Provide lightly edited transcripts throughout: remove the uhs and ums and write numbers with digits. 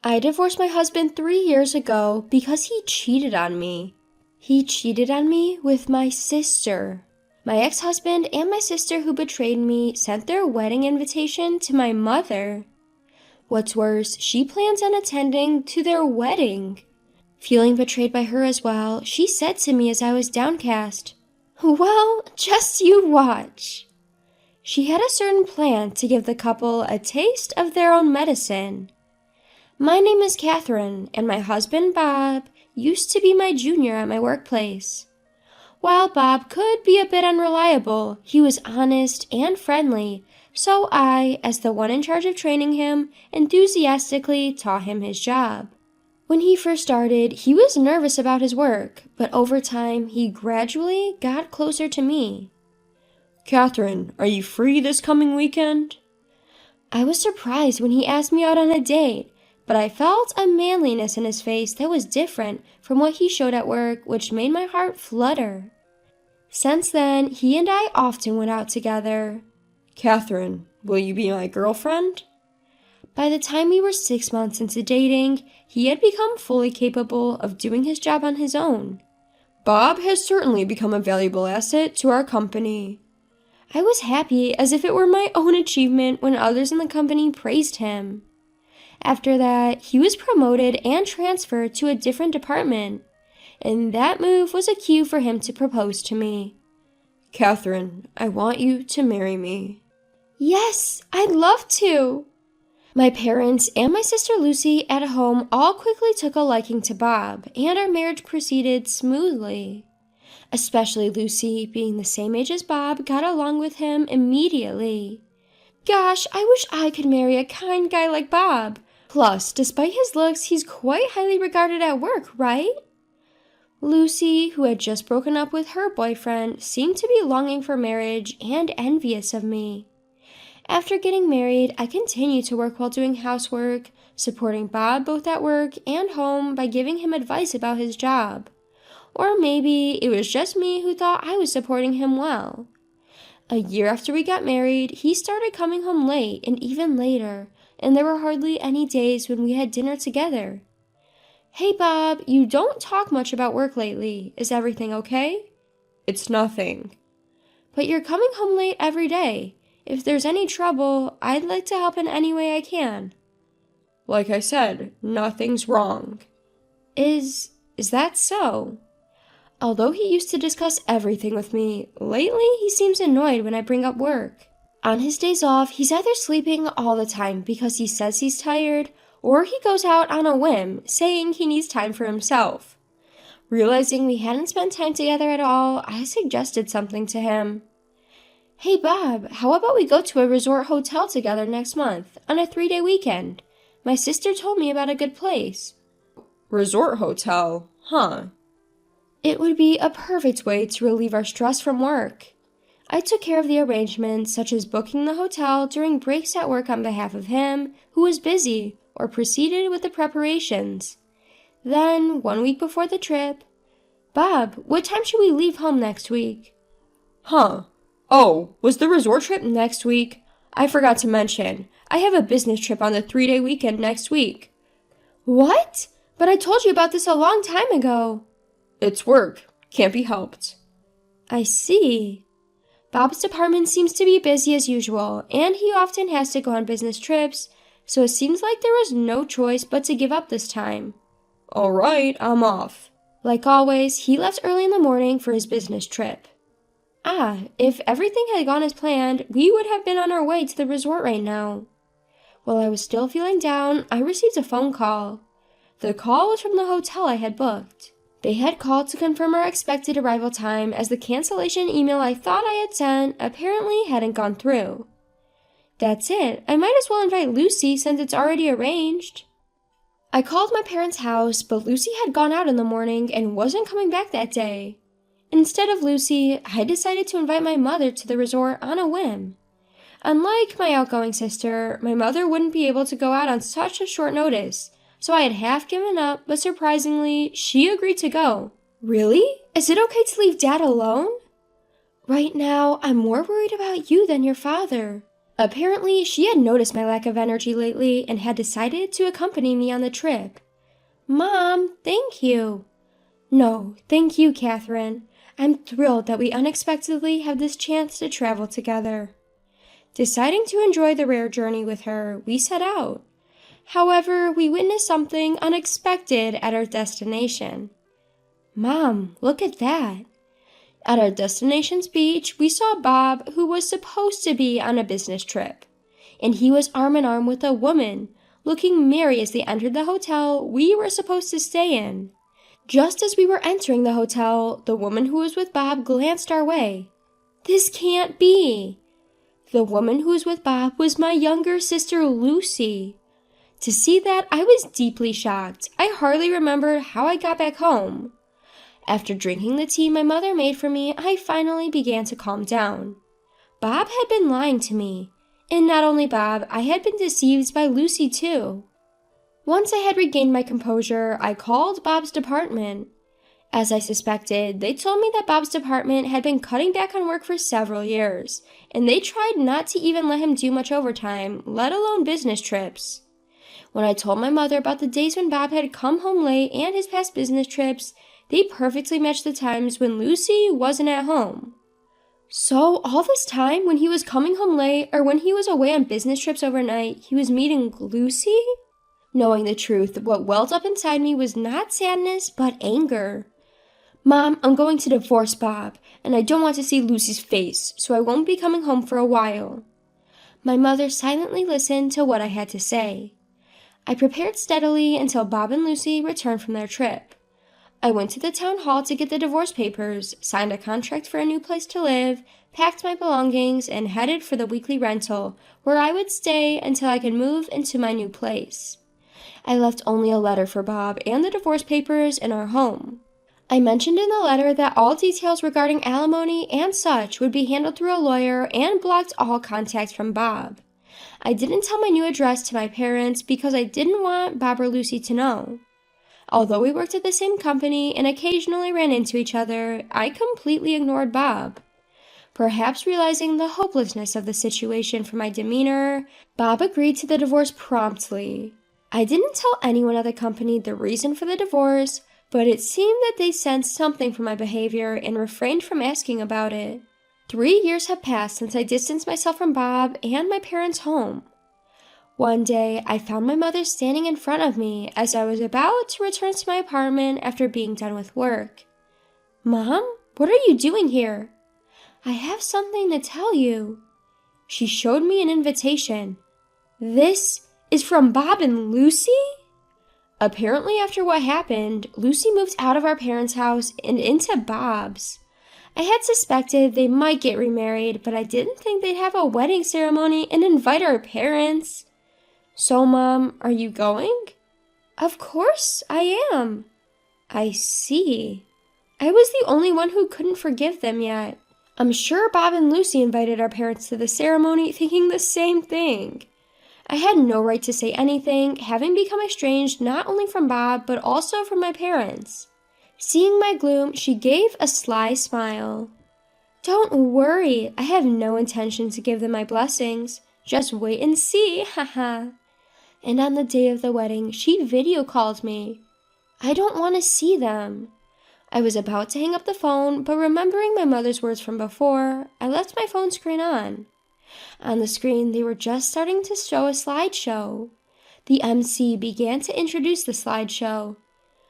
I divorced my husband 3 years ago because he cheated on me. He cheated on me with my sister. My ex-husband and my sister who betrayed me sent their wedding invitation to my mother. What's worse, she plans on attending to their wedding. Feeling betrayed by her as well, she said to me as I was downcast, "Well, just you watch." She had a certain plan to give the couple a taste of their own medicine. My name is Catherine, and my husband, Bob, used to be my junior at my workplace. While Bob could be a bit unreliable, he was honest and friendly, so I, as the one in charge of training him, enthusiastically taught him his job. When he first started, he was nervous about his work, but over time, he gradually got closer to me. "Catherine, are you free this coming weekend?" I was surprised when he asked me out on a date, but I felt a manliness in his face that was different from what he showed at work, which made my heart flutter. Since then, he and I often went out together. "Catherine, will you be my girlfriend?" By the time we were 6 months into dating, he had become fully capable of doing his job on his own. "Bob has certainly become a valuable asset to our company." I was happy as if it were my own achievement when others in the company praised him. After that, he was promoted and transferred to a different department, and that move was a cue for him to propose to me. "Catherine, I want you to marry me." Yes, I'd love to. My parents and my sister Lucy at home all quickly took a liking to Bob, and our marriage proceeded smoothly. Especially Lucy, being the same age as Bob, got along with him immediately. Gosh, I wish I could marry a kind guy like Bob. Plus, despite his looks, he's quite highly regarded at work, right? Lucy, who had just broken up with her boyfriend, seemed to be longing for marriage and envious of me. After getting married, I continued to work while doing housework, supporting Bob both at work and home by giving him advice about his job. Or maybe it was just me who thought I was supporting him well. A year after we got married, he started coming home late and even later, and there were hardly any days when we had dinner together. "Hey Bob, you don't talk much about work lately. Is everything okay?" "It's nothing." "But you're coming home late every day. If there's any trouble, I'd like to help in any way I can." "Like I said, nothing's wrong." Is that so? Although he used to discuss everything with me, lately he seems annoyed when I bring up work. On his days off, he's either sleeping all the time because he says he's tired, or he goes out on a whim, saying he needs time for himself. Realizing we hadn't spent time together at all, I suggested something to him. "Hey Bob, how about we go to a resort hotel together next month, on a 3-day weekend? My sister told me about a good place." "Resort hotel, huh?" It would be a perfect way to relieve our stress from work. I took care of the arrangements, such as booking the hotel during breaks at work on behalf of him, who was busy, or proceeded with the preparations. Then, 1 week before the trip, "Bob, what time should we leave home next week?" "Huh. Oh, was the resort trip next week? I forgot to mention, I have a business trip on the 3-day weekend next week." "What? But I told you about this a long time ago." "It's work. Can't be helped." I see. Bob's department seems to be busy as usual, and he often has to go on business trips, so it seems like there was no choice but to give up this time. "All right, I'm off." Like always, he left early in the morning for his business trip. If everything had gone as planned, we would have been on our way to the resort right now. While I was still feeling down, I received a phone call. The call was from the hotel I had booked. They had called to confirm our expected arrival time as the cancellation email I thought I had sent apparently hadn't gone through. That's it. I might as well invite Lucy since it's already arranged. I called my parents' house, but Lucy had gone out in the morning and wasn't coming back that day. Instead of Lucy, I decided to invite my mother to the resort on a whim. Unlike my outgoing sister, my mother wouldn't be able to go out on such a short notice, so I had half given up, but surprisingly, she agreed to go. "Really? Is it okay to leave Dad alone?" "Right now, I'm more worried about you than your father." Apparently, she had noticed my lack of energy lately and had decided to accompany me on the trip. Mom, thank you. No, thank you, Catherine. I'm thrilled that we unexpectedly have this chance to travel together. Deciding to enjoy the rare journey with her, we set out. However, we witnessed something unexpected at our destination. Mom, look at that. At our destination's beach, we saw Bob, who was supposed to be on a business trip. And he was arm in arm with a woman, looking merry as they entered the hotel we were supposed to stay in. Just as we were entering the hotel, the woman who was with Bob glanced our way. This can't be. The woman who was with Bob was my younger sister, Lucy. To see that, I was deeply shocked. I hardly remembered how I got back home. After drinking the tea my mother made for me, I finally began to calm down. Bob had been lying to me. And not only Bob, I had been deceived by Lucy too. Once I had regained my composure, I called Bob's department. As I suspected, they told me that Bob's department had been cutting back on work for several years, and they tried not to even let him do much overtime, let alone business trips. When I told my mother about the days when Bob had come home late and his past business trips, they perfectly matched the times when Lucy wasn't at home. So, all this time, when he was coming home late or when he was away on business trips overnight, he was meeting Lucy? Knowing the truth, what welled up inside me was not sadness, but anger. Mom, I'm going to divorce Bob, and I don't want to see Lucy's face, so I won't be coming home for a while. My mother silently listened to what I had to say. I prepared steadily until Bob and Lucy returned from their trip. I went to the town hall to get the divorce papers, signed a contract for a new place to live, packed my belongings, and headed for the weekly rental, where I would stay until I could move into my new place. I left only a letter for Bob and the divorce papers in our home. I mentioned in the letter that all details regarding alimony and such would be handled through a lawyer and blocked all contact from Bob. I didn't tell my new address to my parents because I didn't want Bob or Lucy to know. Although we worked at the same company and occasionally ran into each other, I completely ignored Bob. Perhaps realizing the hopelessness of the situation from my demeanor, Bob agreed to the divorce promptly. I didn't tell anyone at the company the reason for the divorce, but it seemed that they sensed something from my behavior and refrained from asking about it. 3 years had passed since I distanced myself from Bob and my parents' home. One day, I found my mother standing in front of me as I was about to return to my apartment after being done with work. Mom, what are you doing here? I have something to tell you. She showed me an invitation. This is from Bob and Lucy? Apparently, after what happened, Lucy moved out of our parents' house and into Bob's. I had suspected they might get remarried, but I didn't think they'd have a wedding ceremony and invite our parents. So, Mom, are you going? Of course I am. I see. I was the only one who couldn't forgive them yet. I'm sure Bob and Lucy invited our parents to the ceremony thinking the same thing. I had no right to say anything, having become estranged not only from Bob, but also from my parents. Seeing my gloom, she gave a sly smile. Don't worry, I have no intention to give them my blessings. Just wait and see, haha. And on the day of the wedding, she video called me. I don't want to see them. I was about to hang up the phone, but remembering my mother's words from before, I left my phone screen on. On the screen, they were just starting to show a slideshow. The MC began to introduce the slideshow.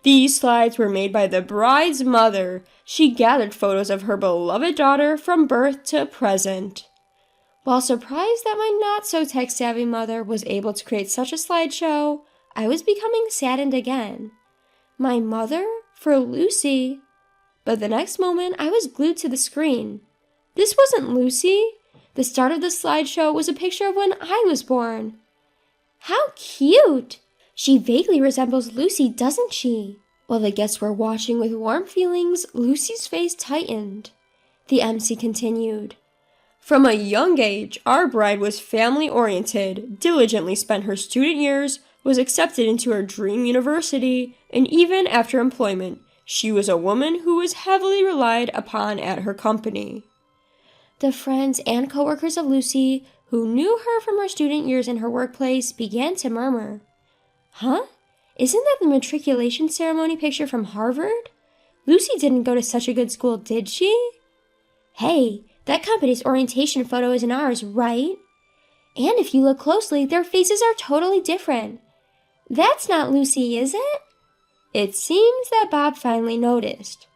These slides were made by the bride's mother. She gathered photos of her beloved daughter from birth to present. While surprised that my not-so-tech-savvy mother was able to create such a slideshow, I was becoming saddened again. My mother? For Lucy? But the next moment, I was glued to the screen. This wasn't Lucy. The start of the slideshow was a picture of when I was born. How cute! She vaguely resembles Lucy, doesn't she? While the guests were watching with warm feelings, Lucy's face tightened. The MC continued. From a young age, our bride was family-oriented, diligently spent her student years, was accepted into her dream university, and even after employment, she was a woman who was heavily relied upon at her company. The friends and coworkers of Lucy, who knew her from her student years in her workplace, began to murmur, "Huh? Isn't that the matriculation ceremony picture from Harvard? Lucy didn't go to such a good school, did she? Hey, that company's orientation photo isn't ours, right? And if you look closely, their faces are totally different. That's not Lucy, is it?" It seems that Bob finally noticed.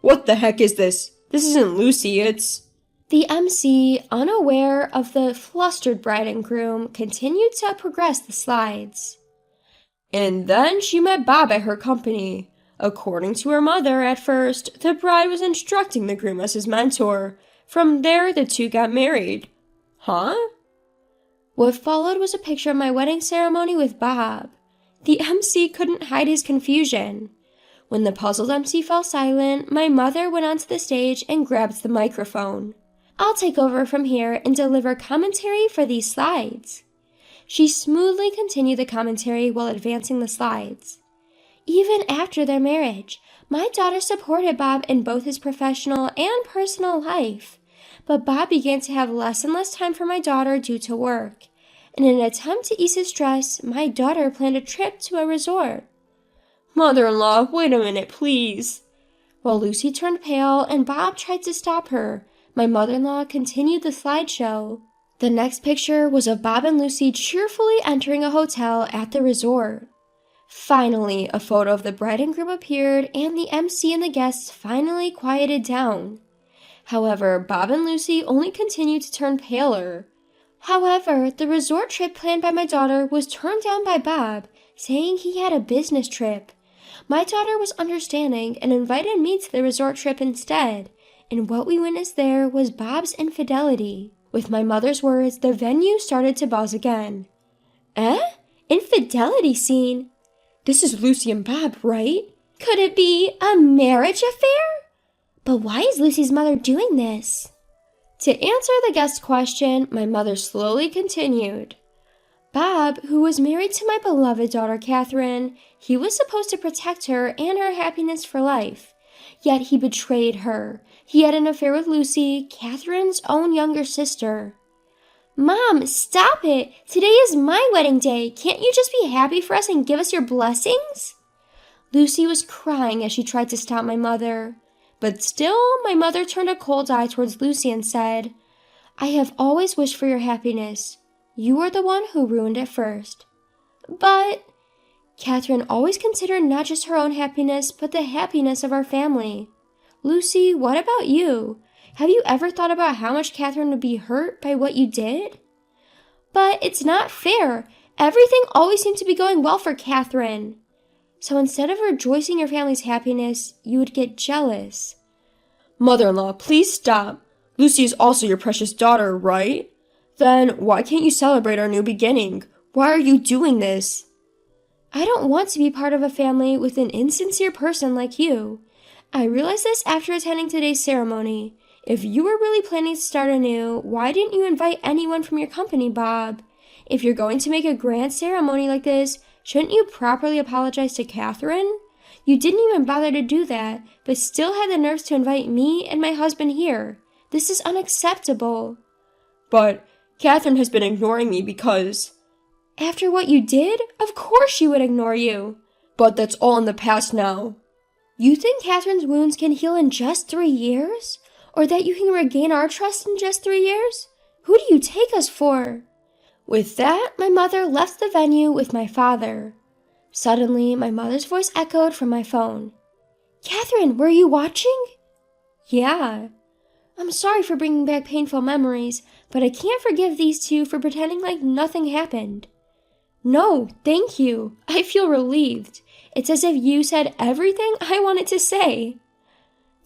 "What the heck is this? This isn't Lucy, it's..." The MC, unaware of the flustered bride and groom, continued to progress the slides. "And then she met Bob at her company. According to her mother, at first, the bride was instructing the groom as his mentor. From there, the two got married." Huh? What followed was a picture of my wedding ceremony with Bob. The MC couldn't hide his confusion. When the puzzled MC fell silent, my mother went onto the stage and grabbed the microphone. "I'll take over from here and deliver commentary for these slides." She smoothly continued the commentary while advancing the slides. Even after their marriage, my daughter supported Bob in both his professional and personal life. But Bob began to have less and less time for my daughter due to work. In an attempt to ease his stress, my daughter planned a trip to a resort. "Mother-in-law, wait a minute, please." While Lucy turned pale and Bob tried to stop her, my mother-in-law continued the slideshow. The next picture was of Bob and Lucy cheerfully entering a hotel at the resort. Finally, a photo of the bride and groom appeared, and the MC and the guests finally quieted down. However, Bob and Lucy only continued to turn paler. However, the resort trip planned by my daughter was turned down by Bob, saying he had a business trip. My daughter was understanding and invited me to the resort trip instead, and what we witnessed there was Bob's infidelity. With my mother's words, the venue started to buzz again. Infidelity scene? This is Lucy and Bob, right? Could it be a marriage affair? But why is Lucy's mother doing this? To answer the guest question, my mother slowly continued. Bob, who was married to my beloved daughter Catherine, he was supposed to protect her and her happiness for life. Yet he betrayed her. He had an affair with Lucy, Catherine's own younger sister. Mom, stop it! Today is my wedding day. Can't you just be happy for us and give us your blessings? Lucy was crying as she tried to stop my mother. But still, my mother turned a cold eye towards Lucy and said, I have always wished for your happiness. You are the one who ruined it first. But Catherine always considered not just her own happiness, but the happiness of our family. Lucy, what about you? Have you ever thought about how much Catherine would be hurt by what you did? But it's not fair. Everything always seemed to be going well for Catherine. So instead of rejoicing your family's happiness, you would get jealous. Mother-in-law, please stop. Lucy is also your precious daughter, right? Then why can't you celebrate our new beginning? Why are you doing this? I don't want to be part of a family with an insincere person like you. I realized this after attending today's ceremony. If you were really planning to start anew, why didn't you invite anyone from your company, Bob? If you're going to make a grand ceremony like this, shouldn't you properly apologize to Catherine? You didn't even bother to do that, but still had the nerves to invite me and my husband here. This is unacceptable. But Catherine has been ignoring me because... After what you did? Of course she would ignore you. But that's all in the past now. You think Catherine's wounds can heal in just 3 years? Or that you can regain our trust in just 3 years? Who do you take us for? With that, my mother left the venue with my father. Suddenly, my mother's voice echoed from my phone. Catherine, were you watching? Yeah. I'm sorry for bringing back painful memories, but I can't forgive these two for pretending like nothing happened. No, thank you. I feel relieved. It's as if you said everything I wanted to say.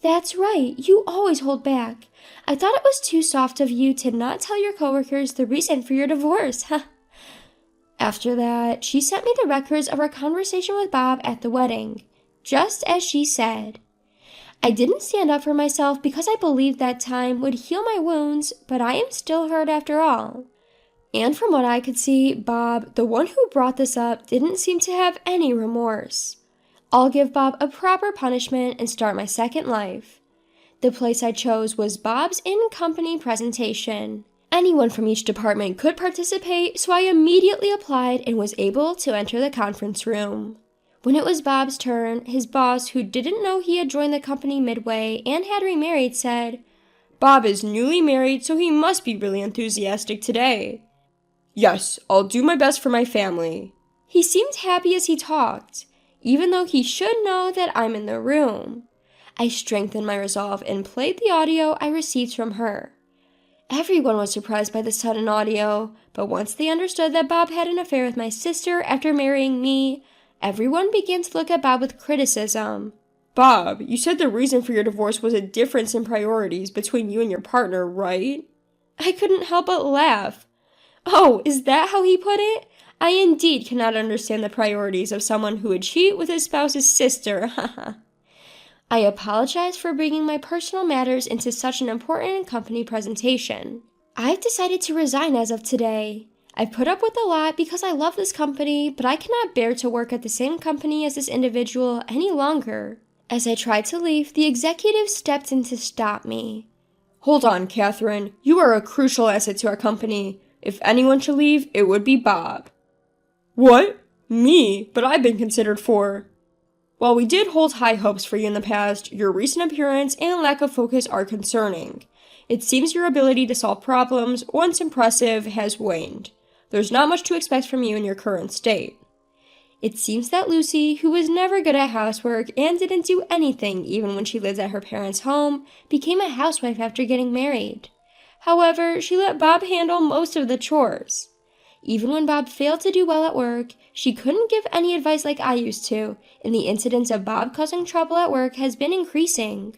That's right, you always hold back. I thought it was too soft of you to not tell your coworkers the reason for your divorce. After that, she sent me the records of our conversation with Bob at the wedding, just as she said. I didn't stand up for myself because I believed that time would heal my wounds, but I am still hurt after all. And from what I could see, Bob, the one who brought this up, didn't seem to have any remorse. I'll give Bob a proper punishment and start my second life. The place I chose was Bob's in-company presentation. Anyone from each department could participate, so I immediately applied and was able to enter the conference room. When it was Bob's turn, his boss, who didn't know he had joined the company midway and had remarried, said, "Bob is newly married, so he must be really enthusiastic today." "Yes, I'll do my best for my family." He seemed happy as he talked, even though he should know that I'm in the room. I strengthened my resolve and played the audio I received from her. Everyone was surprised by the sudden audio, but once they understood that Bob had an affair with my sister after marrying me, everyone began to look at Bob with criticism. "Bob, you said the reason for your divorce was a difference in priorities between you and your partner, right?" I couldn't help but laugh. Oh, is that how he put it? I indeed cannot understand the priorities of someone who would cheat with his spouse's sister. I apologize for bringing my personal matters into such an important company presentation. I've decided to resign as of today. I've put up with a lot because I love this company, but I cannot bear to work at the same company as this individual any longer. As I tried to leave, the executive stepped in to stop me. "Hold on, Catherine. You are a crucial asset to our company. If anyone should leave, it would be Bob." "What? Me? But I've been considered for..." "While we did hold high hopes for you in the past, your recent appearance and lack of focus are concerning. It seems your ability to solve problems, once impressive, has waned. There's not much to expect from you in your current state." It seems that Lucy, who was never good at housework and didn't do anything even when she lived at her parents' home, became a housewife after getting married. However, she let Bob handle most of the chores. Even when Bob failed to do well at work, she couldn't give any advice like I used to, and the incidence of Bob causing trouble at work has been increasing.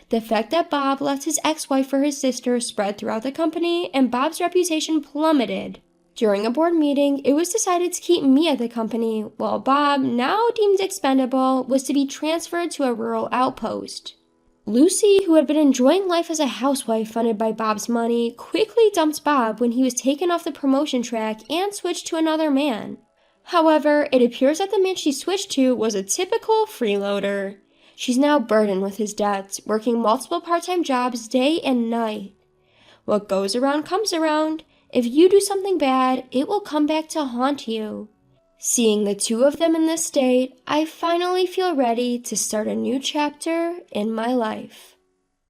The fact that Bob left his ex-wife for his sister spread throughout the company, and Bob's reputation plummeted. During a board meeting, it was decided to keep me at the company, while Bob, now deemed expendable, was to be transferred to a rural outpost. Lucy, who had been enjoying life as a housewife funded by Bob's money, quickly dumped Bob when he was taken off the promotion track and switched to another man. However, it appears that the man she switched to was a typical freeloader. She's now burdened with his debts, working multiple part-time jobs day and night. What goes around comes around. If you do something bad, it will come back to haunt you. Seeing the two of them in this state, I finally feel ready to start a new chapter in my life.